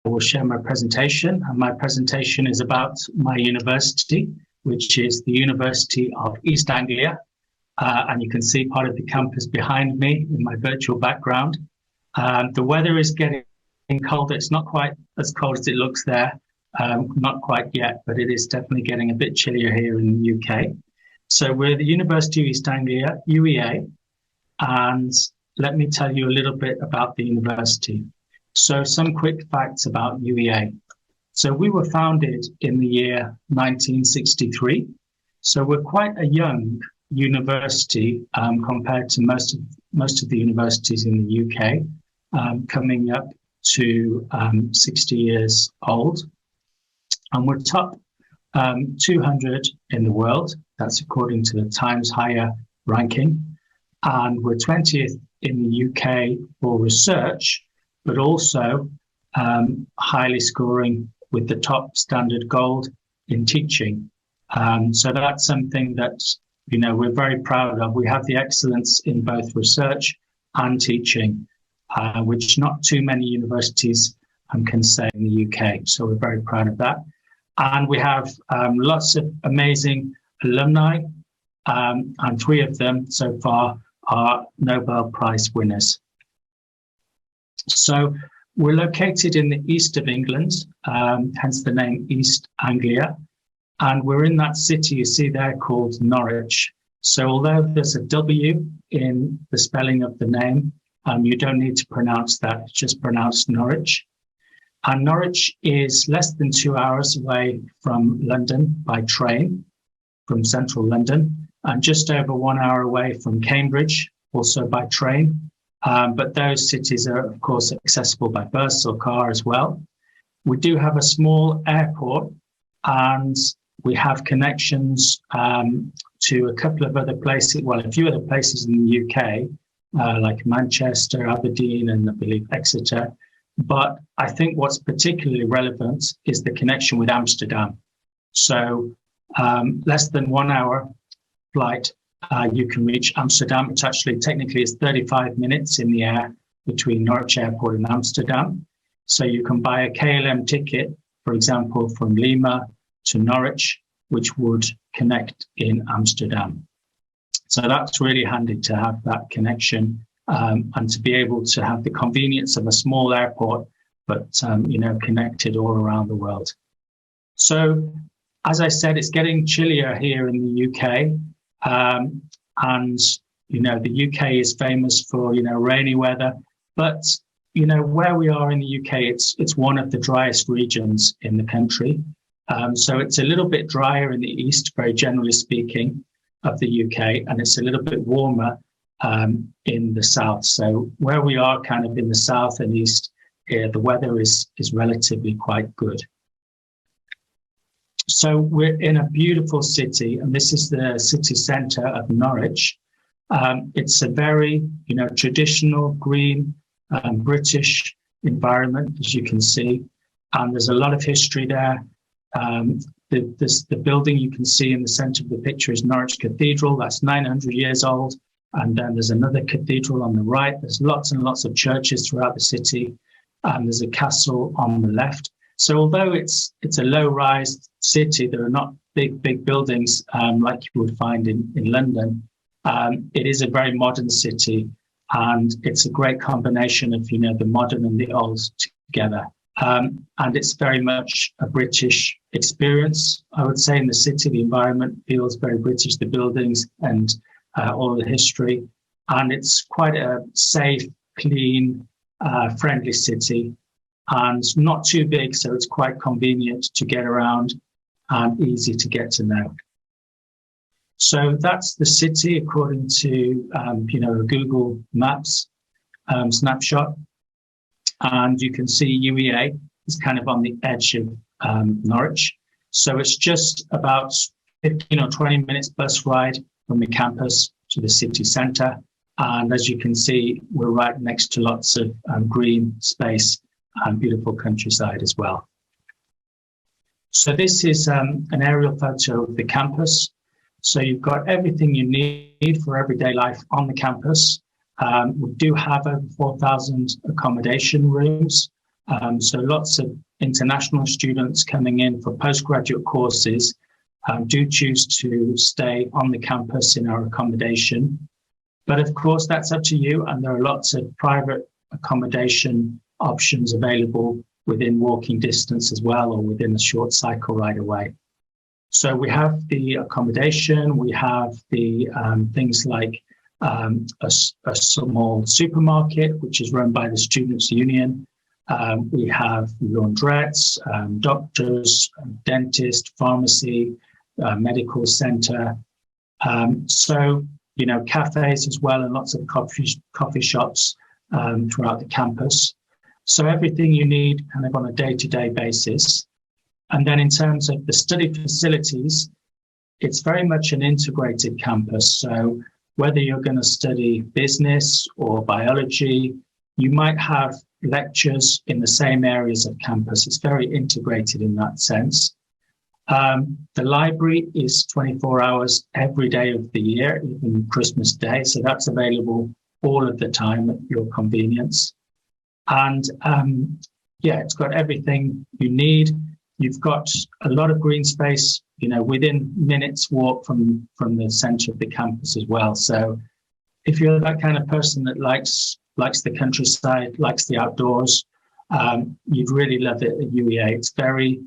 will share my presentation, and my presentation is about my university, which is the University of East Anglia, and you can see part of the campus behind me in my virtual background. The weather is getting colder. It's not quite as cold as it looks there, not quite yet, but it is definitely getting a bit chillier here in the UK. So we're the University of East Anglia, UEA, and let me tell you a little bit about the university. So some quick facts about UEA. So we were founded in the year 1963. So we're quite a young university compared to most of the universities in the UK, coming up to 60 years old. And we're top 200 in the world. That's according to the Times Higher ranking. And we're 20th in the UK for research, but also highly scoring with the top standard gold in teaching. So that's something that, you know, we're very proud of. We have the excellence in both research and teaching, which not too many universities can say in the UK. So we're very proud of that. And we have lots of amazing alumni, and 3 of them so far are Nobel Prize winners. So we're located in the east of England, hence the name East Anglia. And we're in that city you see there called Norwich. So although there's a W in the spelling of the name, you don't need to pronounce that, it's just pronounced Norwich. And Norwich is less than 2 hours away from London by train, from central London, and just over 1 hour away from Cambridge, also by train. But those cities are, of course, accessible by bus or car as well. We do have a small airport, and we have connections to a couple of other places, well, a few other places in the UK, like Manchester, Aberdeen, and I believe Exeter. But I think what's particularly relevant is the connection with Amsterdam. So less than 1 hour flight, you can reach Amsterdam. It's actually, technically, it's 35 minutes in the air between Norwich Airport and Amsterdam. So you can buy a KLM ticket, for example, from Lima to Norwich, which would connect in Amsterdam. So that's really handy to have that connection. And to be able to have the convenience of a small airport, but you know, connected all around the world. So, as I said, it's getting chillier here in the UK, and you know, the UK is famous for, you know, rainy weather. But you know, where we are in the UK, it's one of the driest regions in the country. So it's a little bit drier in the east, very generally speaking, of the UK, and it's a little bit warmer in the south. So where we are kind of in the south and east here, the weather is relatively quite good. So we're in a beautiful city, and this is the city centre of Norwich. It's a very, you know, traditional green British environment, as you can see, and there's a lot of history there. The building you can see in the centre of the picture is Norwich Cathedral. That's 900 years old. And then there's another cathedral on the right. There's lots and lots of churches throughout the city. There's a castle on the left. So although it's a low-rise city, there are not big buildings like you would find in London. It is a very modern city, and it's a great combination of, you know, the modern and the old together. And it's very much a British experience, I would say, in the city. The environment feels very British, the buildings and all the history. And it's quite a safe, clean, friendly city, and not too big, so it's quite convenient to get around and easy to get to know. So that's the city according to you know, a Google Maps snapshot. And you can see UEA is kind of on the edge of Norwich. So it's just about 15 or 20 minutes bus ride from the campus to the city centre. And as you can see, we're right next to lots of green space and beautiful countryside as well. So this is an aerial photo of the campus. So you've got everything you need for everyday life on the campus. We do have over 4,000 accommodation rooms, So lots of international students coming in for postgraduate courses do choose to stay on the campus in our accommodation. But of course, that's up to you. And there are lots of private accommodation options available within walking distance as well, or within a short cycle ride away. So we have the accommodation, we have the things like a small supermarket, which is run by the Students' Union. We have laundrettes, doctors, dentist, pharmacy, medical centre. So, cafes as well, and lots of coffee shops throughout the campus. So everything you need kind of on a day-to-day basis. And then in terms of the study facilities, it's very much an integrated campus. So whether you're going to study business or biology, you might have lectures in the same areas of campus. It's very integrated in that sense. The library is 24 hours every day of the year, even Christmas Day. So that's available all of the time at your convenience. And it's got everything you need. You've got a lot of green space, within minutes walk from the centre of the campus as well. So if you're that kind of person that likes the countryside, likes the outdoors, you'd really love it at UEA. It's very,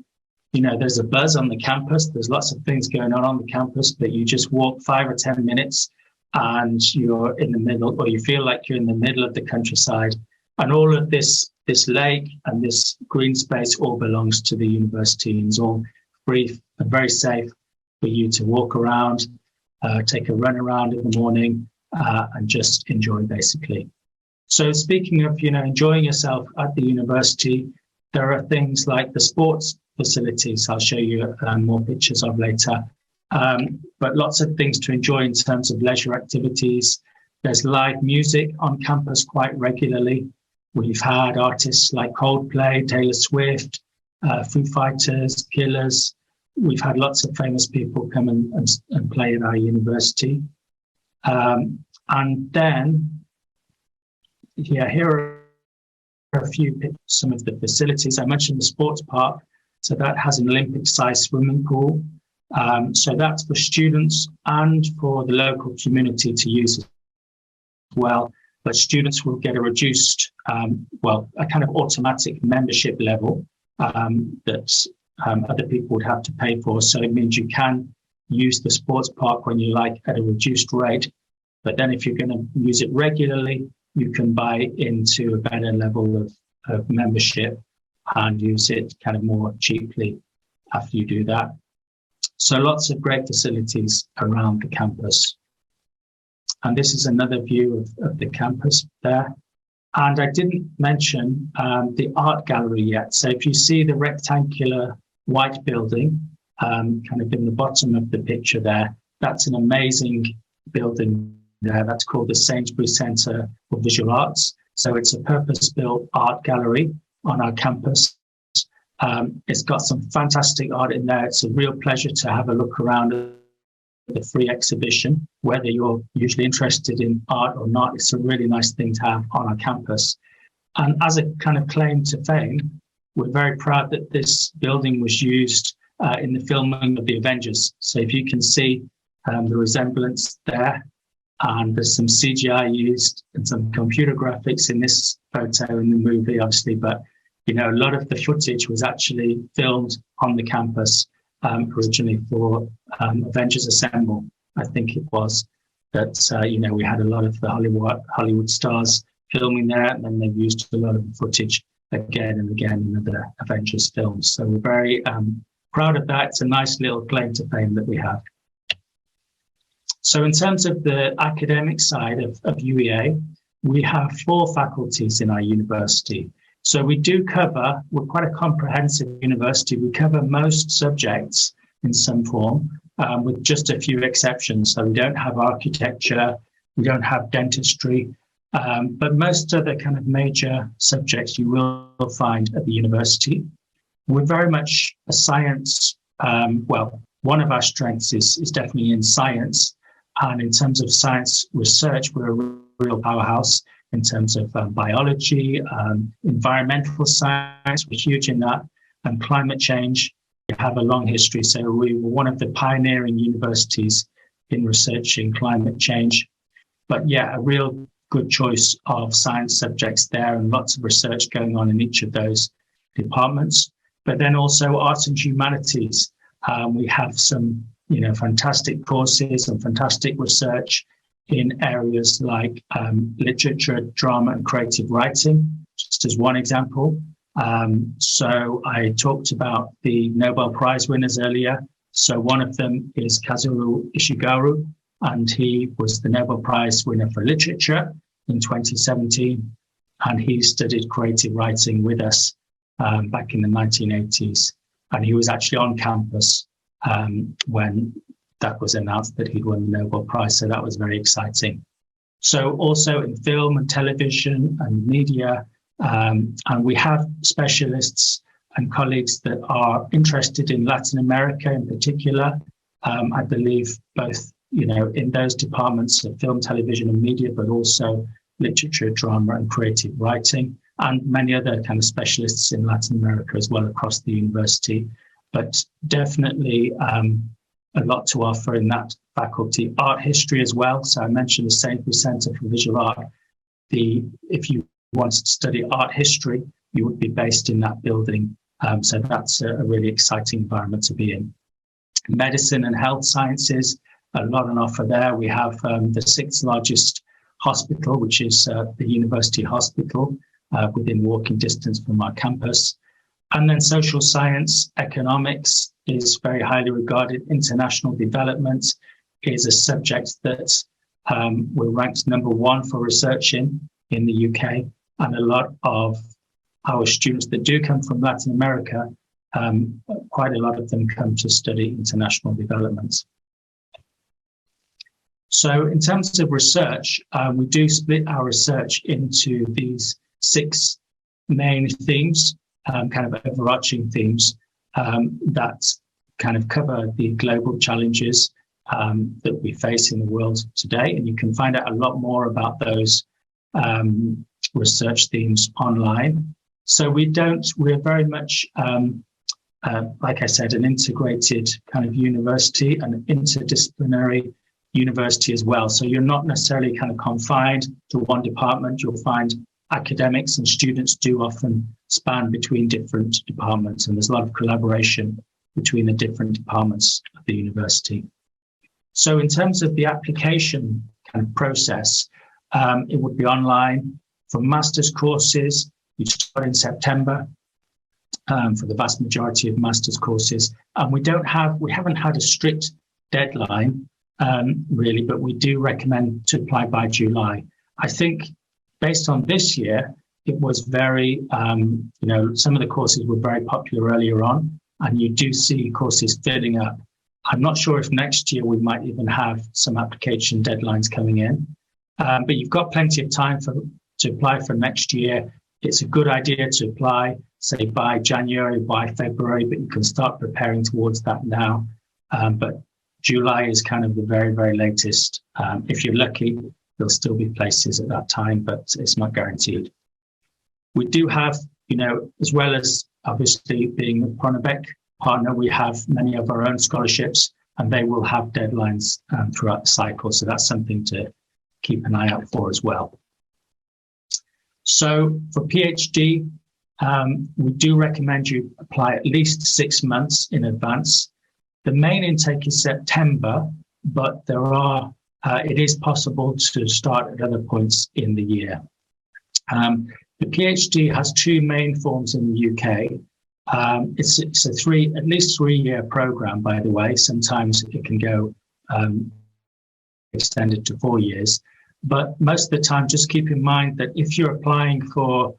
there's a buzz on the campus. There's lots of things going on the campus, but you just walk 5 or 10 minutes and you're in the middle, or you feel like you're in the middle of the countryside. And all of this lake and this green space all belongs to the university, and is all free and very safe for you to walk around, take a run around in the morning, and just enjoy, basically. So speaking of, enjoying yourself at the university, there are things like the sports facilities I'll show you more pictures of later. But lots of things to enjoy in terms of leisure activities. There's live music on campus quite regularly. We've had artists like Coldplay, Taylor Swift, Foo Fighters, Killers. We've had lots of famous people come and play at our university. And then, here are some of the facilities. I mentioned the sports park. So that has an Olympic-sized swimming pool. So that's for students and for the local community to use as well. But students will get a reduced, a kind of automatic membership level that other people would have to pay for. So it means you can use the sports park when you like at a reduced rate. But then if you're going to use it regularly, you can buy into a better level of membership and use it kind of more cheaply after you do that. So lots of great facilities around the campus. And this is another view of the campus there. And I didn't mention the art gallery yet. So if you see the rectangular white building, kind of in the bottom of the picture there, that's an amazing building there. That's called the Sainsbury Centre for Visual Arts. So it's a purpose-built art gallery on our campus. It's got some fantastic art in there. It's a real pleasure to have a look around the free exhibition. Whether you're usually interested in art or not, it's a really nice thing to have on our campus. And as a kind of claim to fame, we're very proud that this building was used in the filming of the Avengers. So if you can see the resemblance there, and there's some CGI used and some computer graphics in this photo in the movie, obviously, but a lot of the footage was actually filmed on the campus originally for Avengers Assemble, I think it was. That, we had a lot of the Hollywood stars filming there, and then they've used a lot of the footage again and again in other Avengers films. So we're very proud of that. It's a nice little claim to fame that we have. So in terms of the academic side of UEA, we have 4 faculties in our university. So we do cover, we're quite a comprehensive university. We cover most subjects in some form, with just a few exceptions. So we don't have architecture, we don't have dentistry, but most of the kind of major subjects you will find at the university. We're very much a science, one of our strengths is definitely in science. And in terms of science research, we're a real powerhouse. in terms of biology, environmental science, we're huge in that, and climate change. We have a long history. So we were one of the pioneering universities in researching climate change. But yeah, a real good choice of science subjects there, and lots of research going on in each of those departments. But then also arts and humanities. We have some, fantastic courses and fantastic research in areas like literature, drama, and creative writing, just as one example. So I talked about the Nobel Prize winners earlier. So one of them is Kazuo Ishiguro, and he was the Nobel Prize winner for literature in 2017. And he studied creative writing with us back in the 1980s. And he was actually on campus when that was announced that he'd won the Nobel Prize. So that was very exciting. So also in film and television and media, and we have specialists and colleagues that are interested in Latin America in particular. I believe both, in those departments of film, television and media, but also literature, drama and creative writing, and many other kind of specialists in Latin America as well across the university. But definitely a lot to offer in that faculty. Art history as well. So I mentioned the Sainsbury Centre for Visual Art. If you wanted to study art history, you would be based in that building. So that's a really exciting environment to be in. Medicine and health sciences, a lot on offer there. We have the 6th largest hospital, which is the University Hospital, within walking distance from our campus. And then social science, economics is very highly regarded. International development is a subject that we're ranked #1 for research in the UK. And a lot of our students that do come from Latin America, quite a lot of them come to study international development. So in terms of research, we do split our research into these 6 main themes, kind of overarching themes that kind of cover the global challenges that we face in the world today. And you can find out a lot more about those research themes online. So we're very much, like I said, an integrated kind of university, an interdisciplinary university as well. So you're not necessarily kind of confined to one department. You'll find academics and students do often span between different departments, and there's a lot of collaboration between the different departments of the university. So in terms of the application kind of process, it would be online. For master's courses, you start in September for the vast majority of master's courses. And we haven't had a strict deadline really, but we do recommend to apply by July. I think based on this year, it was very, some of the courses were very popular earlier on, and you do see courses filling up. I'm not sure if next year we might even have some application deadlines coming in, but you've got plenty of time to apply for next year. It's a good idea to apply, say, by January, by February, but you can start preparing towards that now. But July is kind of the very, very latest. If you're lucky, there'll still be places at that time, but it's not guaranteed. We do have, as well as obviously being a Pronabec partner, we have many of our own scholarships, and they will have deadlines throughout the cycle. So that's something to keep an eye out for as well. So for PhD, we do recommend you apply at least 6 months in advance. The main intake is September, but it is possible to start at other points in the year. The PhD has 2 main forms in the UK. It's a at least 3-year program, by the way. Sometimes it can go extended to 4 years. But most of the time, just keep in mind that if you're applying for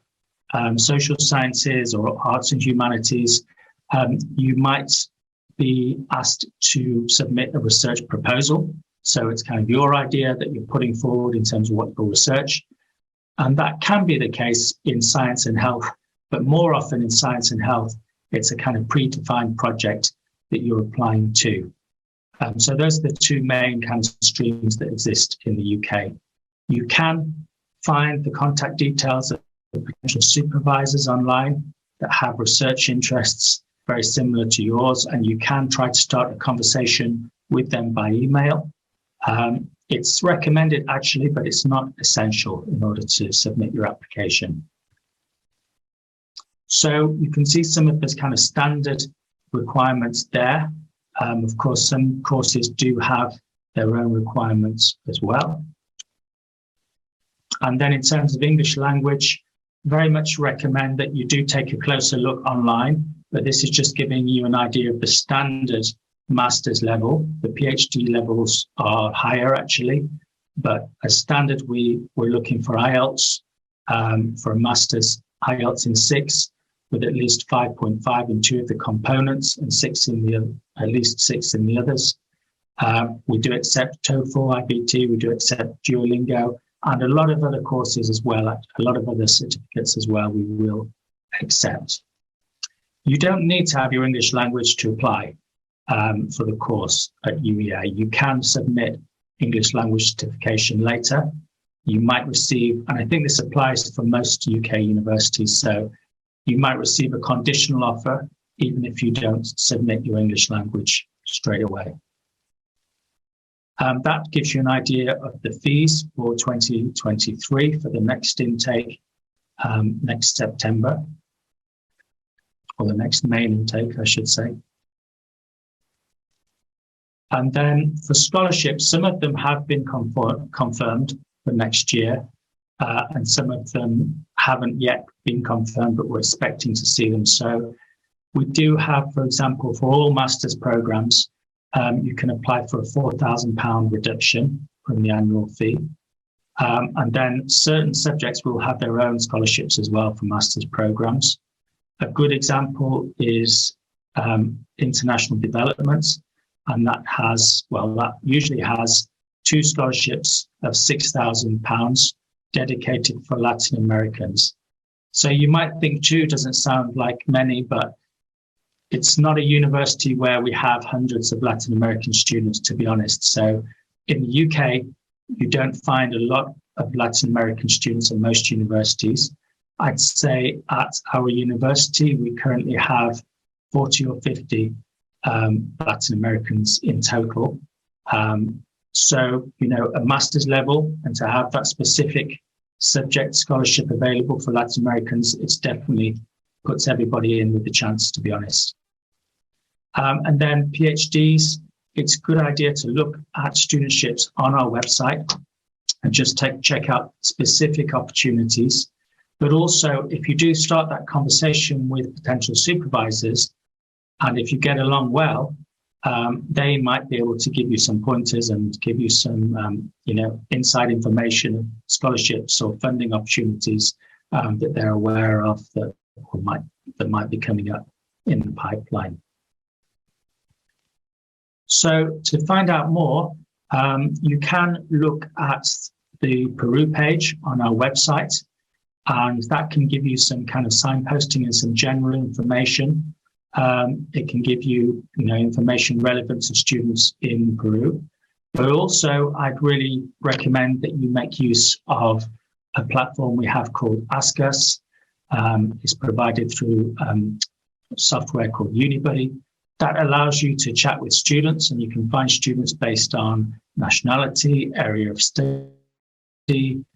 social sciences or arts and humanities, you might be asked to submit a research proposal. So it's kind of your idea that you're putting forward in terms of what you'll research. And that can be the case in science and health, but more often in science and health, it's a kind of predefined project that you're applying to. So those are the 2 main kind of streams that exist in the UK. You can find the contact details of the potential supervisors online that have research interests very similar to yours, and you can try to start a conversation with them by email. It's recommended actually, but it's not essential in order to submit your application. So you can see some of those kind of standard requirements there. Of course, some courses do have their own requirements as well. And then in terms of English language, very much recommend that you do take a closer look online, but this is just giving you an idea of the standard master's level. The PhD levels are higher actually, but as standard, we're looking for IELTS, for a master's, IELTS in 6, with at least 5.5 in 2 of the components and 6 in the other, at least 6 in the others. We do accept TOEFL, IBT, we do accept Duolingo, and a lot of other courses as well, a lot of other certificates as well we will accept. You don't need to have your English language to apply for the course at UEA. You can submit English language certification later. You might receive, and I think this applies for most UK universities, so you might receive a conditional offer even if you don't submit your English language straight away. That gives you an idea of the fees for 2023 for the next intake next September, or the next main intake, I should say. And then for scholarships, some of them have been confirmed for next year, and some of them haven't yet been confirmed, but we're expecting to see them. So we do have, for example, for all master's programs, you can apply for a £4,000 reduction from the annual fee. And then certain subjects will have their own scholarships as well for master's programs. A good example is international development, and that usually has 2 scholarships of £6,000 dedicated for Latin Americans. So you might think 2 doesn't sound like many, but it's not a university where we have hundreds of Latin American students, to be honest. So in the UK, you don't find a lot of Latin American students at most universities. I'd say at our university, we currently have 40 or 50 Latin Americans in total. So, you know, a master's level, and to have that specific subject scholarship available for Latin Americans, it's definitely puts everybody in with the chance, to be honest. And then PhDs, it's a good idea to look at studentships on our website and just check out specific opportunities. But also, if you do start that conversation with potential supervisors, and if you get along well, they might be able to give you some pointers and give you some, inside information, scholarships or funding opportunities that they're aware of that might be coming up in the pipeline. So to find out more, you can look at the Peru page on our website, and that can give you some kind of signposting and some general information. It can give you, information relevant to students in Peru. But also, I'd really recommend that you make use of a platform we have called Ask Us. It's provided through software called Unibuddy. That allows you to chat with students, and you can find students based on nationality, area of study,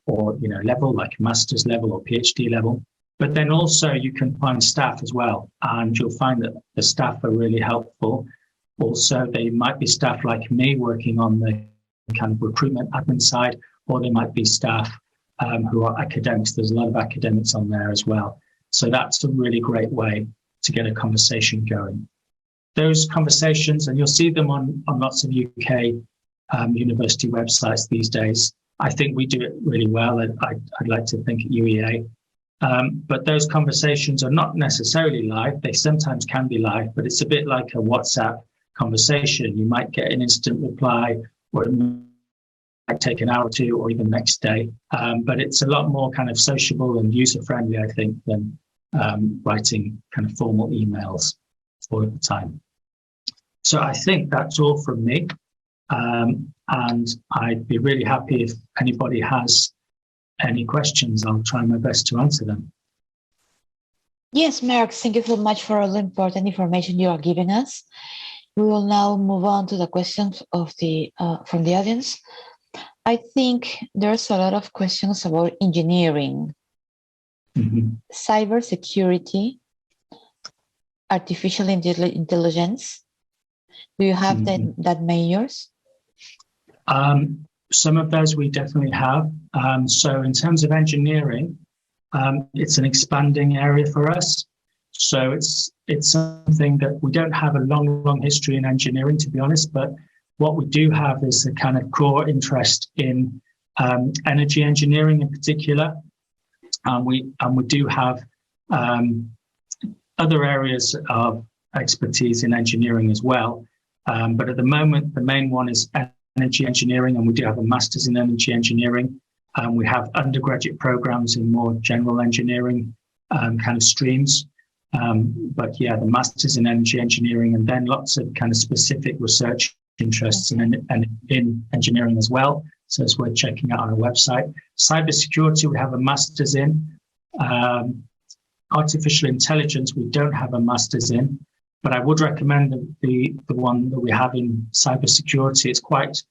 or level, like master's level or PhD level. But then also you can find staff as well, and you'll find that the staff are really helpful. Also, they might be staff like me working on the kind of recruitment admin side, or they might be staff who are academics. There's a lot of academics on there as well. So that's a really great way to get a conversation going. Those conversations, and you'll see them on lots of UK university websites these days. I think we do it really well. I'd like to think at UEA. But those conversations are not necessarily live. They sometimes can be live, but it's a bit like a WhatsApp conversation. You might get an instant reply, or it might take an hour or two, or even next day. But it's a lot more kind of sociable and user-friendly, I think, than writing kind of formal emails all the time. So I think that's all from me. And I'd be really happy if anybody has any questions. I'll try my best to answer them. Yes, Mark, thank you so much for all the important information you are giving us. We will now move on to the questions of the from the audience. I think there's a lot of questions about engineering, cybersecurity, artificial intelligence. Do you have that majors? Some of those we definitely have. So in terms of engineering, it's an expanding area for us. So it's something that we don't have a long history in engineering, to be honest, but what we do have is a kind of core interest in energy engineering in particular. And we do have other areas of expertise in engineering as well. But at the moment, the main one is energy engineering, and we do have a master's in energy engineering. We have undergraduate programs in more general engineering kind of streams. But yeah, the master's in energy engineering, and then lots of kind of specific research interests in engineering as well. So it's worth checking out on our website. Cybersecurity, we have a master's in. Artificial intelligence, we don't have a master's in, but I would recommend the one that we have in cybersecurity. It's quite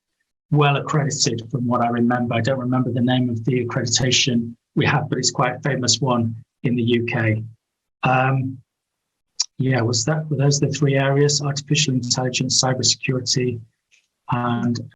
well accredited from what I remember. I don't remember the name of the accreditation we have, but it's quite a famous one in the UK. Yeah, were those the three areas: artificial intelligence, cybersecurity, and